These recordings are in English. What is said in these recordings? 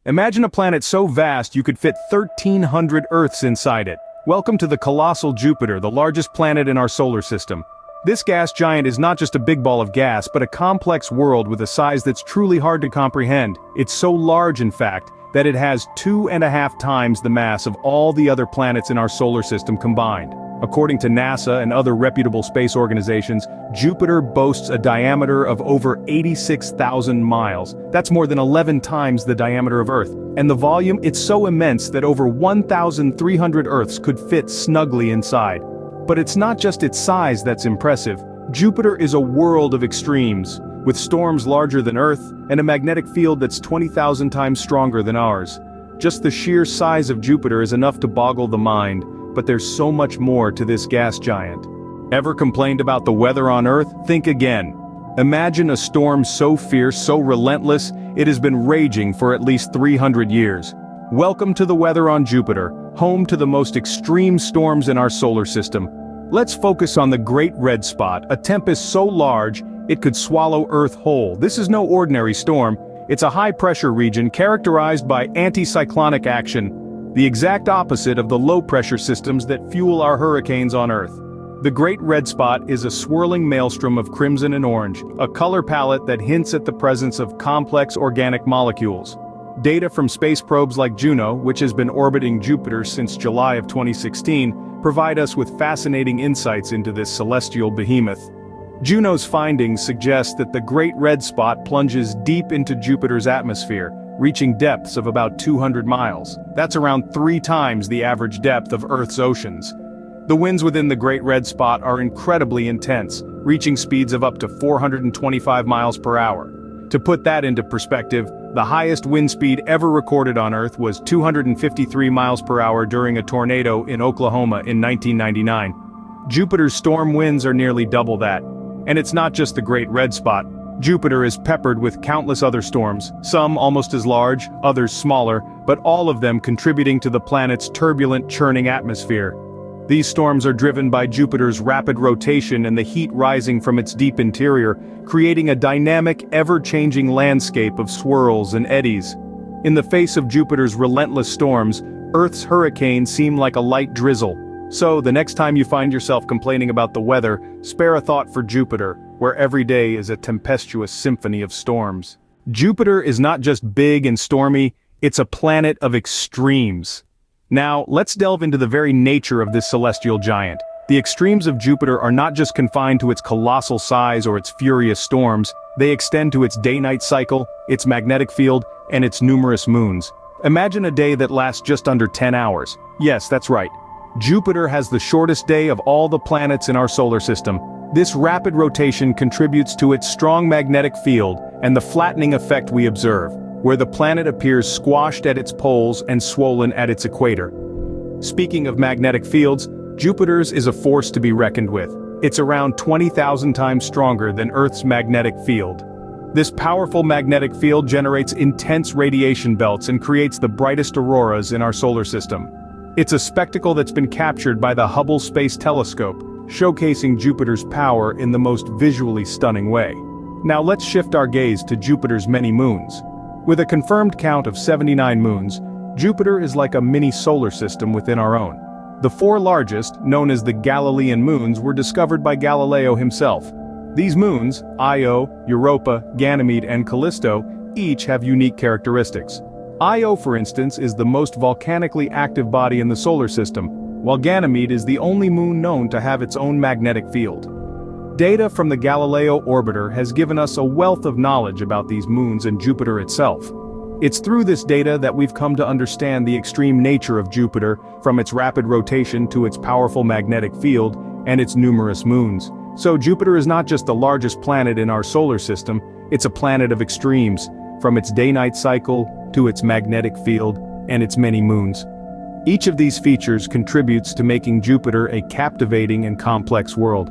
Imagine a planet so vast you could fit 1,300 Earths inside it. Welcome to the colossal Jupiter, the largest planet in our solar system. This gas giant is not just a big ball of gas, but a complex world with a size that's truly hard to comprehend. It's so large, in fact, that it has 2.5 times the mass of all the other planets in our solar system combined. According to NASA and other reputable space organizations, Jupiter boasts a diameter of over 86,000 miles. That's more than 11 times the diameter of Earth. And the volume, it's so immense that over 1,300 Earths could fit snugly inside. But it's not just its size that's impressive. Jupiter is a world of extremes, with storms larger than Earth and a magnetic field that's 20,000 times stronger than ours. Just the sheer size of Jupiter is enough to boggle the mind. But there's so much more to this gas giant. Ever complained about the weather on Earth? Think again. Imagine a storm so fierce, so relentless, it has been raging for at least 300 years. Welcome to the weather on Jupiter, home to the most extreme storms in our solar system. Let's focus on the Great Red Spot, a tempest so large, it could swallow Earth whole. This is no ordinary storm. It's a high-pressure region characterized by anticyclonic action, the exact opposite of the low-pressure systems that fuel our hurricanes on Earth. The Great Red Spot is a swirling maelstrom of crimson and orange, a color palette that hints at the presence of complex organic molecules. Data from space probes like Juno, which has been orbiting Jupiter since July of 2016, provide us with fascinating insights into this celestial behemoth. Juno's findings suggest that the Great Red Spot plunges deep into Jupiter's atmosphere, reaching depths of about 200 miles. That's around 3 times the average depth of Earth's oceans. The winds within the Great Red Spot are incredibly intense, reaching speeds of up to 425 miles per hour. To put that into perspective, the highest wind speed ever recorded on Earth was 253 miles per hour during a tornado in Oklahoma in 1999. Jupiter's storm winds are nearly double that. And it's not just the Great Red Spot. Jupiter is peppered with countless other storms, some almost as large, others smaller, but all of them contributing to the planet's turbulent, churning atmosphere. These storms are driven by Jupiter's rapid rotation and the heat rising from its deep interior, creating a dynamic, ever-changing landscape of swirls and eddies. In the face of Jupiter's relentless storms, Earth's hurricanes seem like a light drizzle. So, the next time you find yourself complaining about the weather, spare a thought for Jupiter, where every day is a tempestuous symphony of storms. Jupiter is not just big and stormy, it's a planet of extremes. Now, let's delve into the very nature of this celestial giant. The extremes of Jupiter are not just confined to its colossal size or its furious storms, they extend to its day-night cycle, its magnetic field, and its numerous moons. Imagine a day that lasts just under 10 hours. Yes, that's right. Jupiter has the shortest day of all the planets in our solar system. This rapid rotation contributes to its strong magnetic field and the flattening effect we observe, where the planet appears squashed at its poles and swollen at its equator. Speaking of magnetic fields, Jupiter's is a force to be reckoned with. It's around 20,000 times stronger than Earth's magnetic field. This powerful magnetic field generates intense radiation belts and creates the brightest auroras in our solar system. It's a spectacle that's been captured by the Hubble Space Telescope, showcasing Jupiter's power in the most visually stunning way. Now let's shift our gaze to Jupiter's many moons. With a confirmed count of 79 moons, Jupiter is like a mini solar system within our own. The 4 largest, known as the Galilean moons, were discovered by Galileo himself. These moons, Io, Europa, Ganymede, and Callisto, each have unique characteristics. Io, for instance, is the most volcanically active body in the solar system, while Ganymede is the only moon known to have its own magnetic field. Data from the Galileo orbiter has given us a wealth of knowledge about these moons and Jupiter itself. It's through this data that we've come to understand the extreme nature of Jupiter, from its rapid rotation to its powerful magnetic field, and its numerous moons. So Jupiter is not just the largest planet in our solar system, it's a planet of extremes, from its day-night cycle to its magnetic field and its many moons. Each of these features contributes to making Jupiter a captivating and complex world.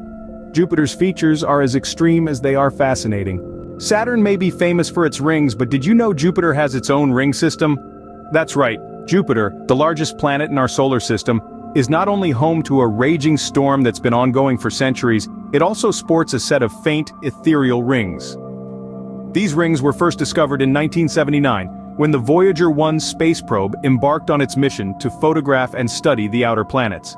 Jupiter's features are as extreme as they are fascinating. Saturn may be famous for its rings, but did you know Jupiter has its own ring system? That's right, Jupiter, the largest planet in our solar system, is not only home to a raging storm that's been ongoing for centuries, it also sports a set of faint, ethereal rings. These rings were first discovered in 1979, when the Voyager 1 space probe embarked on its mission to photograph and study the outer planets.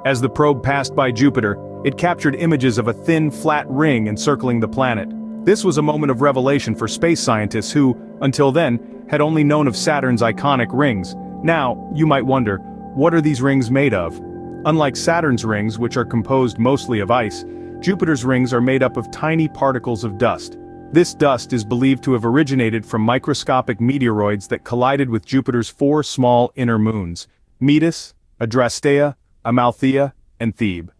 As the probe passed by Jupiter, it captured images of a thin, flat ring encircling the planet. This was a moment of revelation for space scientists who, until then, had only known of Saturn's iconic rings. Now, you might wonder, what are these rings made of? Unlike Saturn's rings, which are composed mostly of ice, Jupiter's rings are made up of tiny particles of dust. This dust is believed to have originated from microscopic meteoroids that collided with Jupiter's 4 small inner moons: Metis, Adrastea, Amalthea, and Thebe.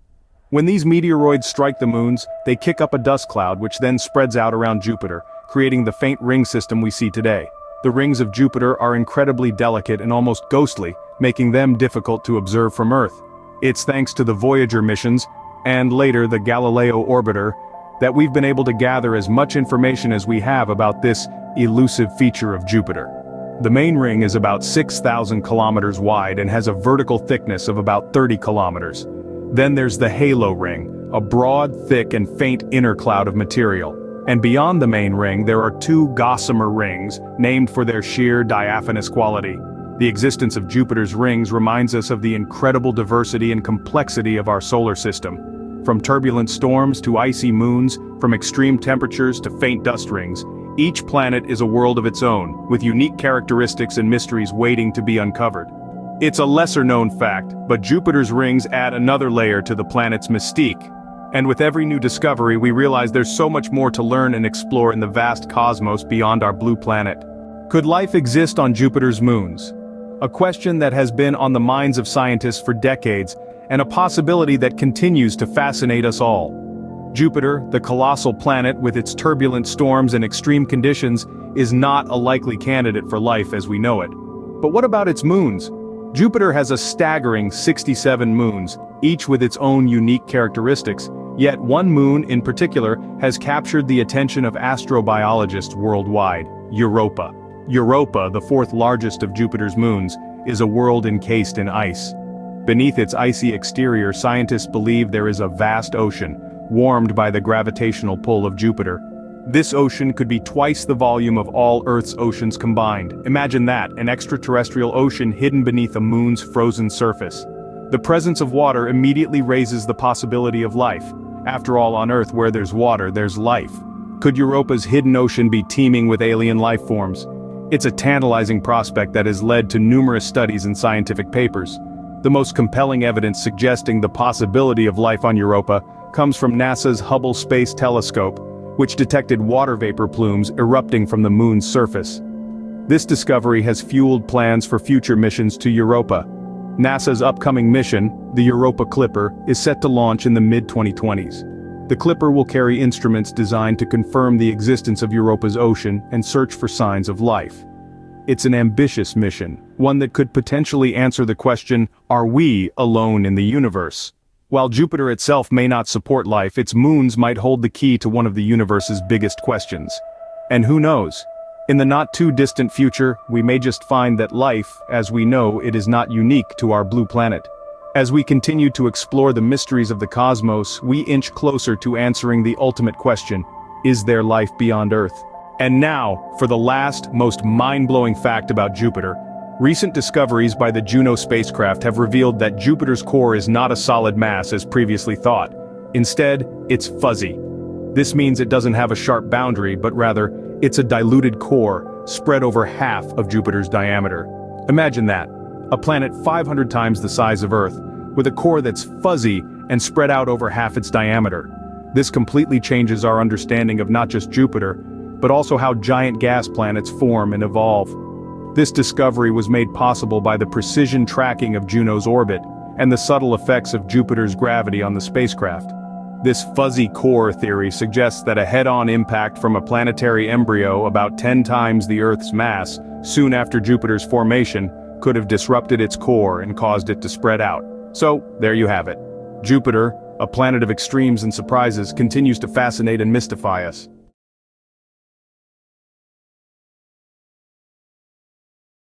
When these meteoroids strike the moons, they kick up a dust cloud which then spreads out around Jupiter, creating the faint ring system we see today. The rings of Jupiter are incredibly delicate and almost ghostly, making them difficult to observe from Earth. It's thanks to the Voyager missions, and later the Galileo orbiter, that we've been able to gather as much information as we have about this elusive feature of Jupiter. The main ring is about 6,000 kilometers wide and has a vertical thickness of about 30 kilometers. Then there's the halo ring, a broad, thick and faint inner cloud of material. And beyond the main ring there are 2 gossamer rings, named for their sheer diaphanous quality. The existence of Jupiter's rings reminds us of the incredible diversity and complexity of our solar system. From turbulent storms to icy moons, from extreme temperatures to faint dust rings, each planet is a world of its own, with unique characteristics and mysteries waiting to be uncovered. It's a lesser-known fact, but Jupiter's rings add another layer to the planet's mystique. And with every new discovery we realize there's so much more to learn and explore in the vast cosmos beyond our blue planet. Could life exist on Jupiter's moons? A question that has been on the minds of scientists for decades, and a possibility that continues to fascinate us all. Jupiter, the colossal planet with its turbulent storms and extreme conditions, is not a likely candidate for life as we know it. But what about its moons? Jupiter has a staggering 67 moons, each with its own unique characteristics, yet one moon in particular has captured the attention of astrobiologists worldwide: Europa. Europa, the 4th largest of Jupiter's moons, is a world encased in ice. Beneath its icy exterior, scientists believe there is a vast ocean, warmed by the gravitational pull of Jupiter. This ocean could be twice the volume of all Earth's oceans combined. Imagine that, an extraterrestrial ocean hidden beneath a moon's frozen surface. The presence of water immediately raises the possibility of life. After all, on Earth, where there's water, there's life. Could Europa's hidden ocean be teeming with alien life forms? It's a tantalizing prospect that has led to numerous studies and scientific papers. The most compelling evidence suggesting the possibility of life on Europa comes from NASA's Hubble Space Telescope, which detected water vapor plumes erupting from the moon's surface. This discovery has fueled plans for future missions to Europa. NASA's upcoming mission, the Europa Clipper, is set to launch in the mid-2020s. The Clipper will carry instruments designed to confirm the existence of Europa's ocean and search for signs of life. It's an ambitious mission, one that could potentially answer the question, are we alone in the universe? While Jupiter itself may not support life, its moons might hold the key to one of the universe's biggest questions. And who knows? In the not-too-distant future, we may just find that life, as we know it, is not unique to our blue planet. As we continue to explore the mysteries of the cosmos, we inch closer to answering the ultimate question: is there life beyond Earth? And now, for the last, most mind-blowing fact about Jupiter. Recent discoveries by the Juno spacecraft have revealed that Jupiter's core is not a solid mass as previously thought. Instead, it's fuzzy. This means it doesn't have a sharp boundary, but rather, it's a diluted core, spread over half of Jupiter's diameter. Imagine that. A planet 500 times the size of Earth, with a core that's fuzzy and spread out over half its diameter. This completely changes our understanding of not just Jupiter, but also how giant gas planets form and evolve. This discovery was made possible by the precision tracking of Juno's orbit, and the subtle effects of Jupiter's gravity on the spacecraft. This fuzzy core theory suggests that a head-on impact from a planetary embryo about 10 times the Earth's mass, soon after Jupiter's formation, could have disrupted its core and caused it to spread out. So, there you have it. Jupiter, a planet of extremes and surprises, continues to fascinate and mystify us.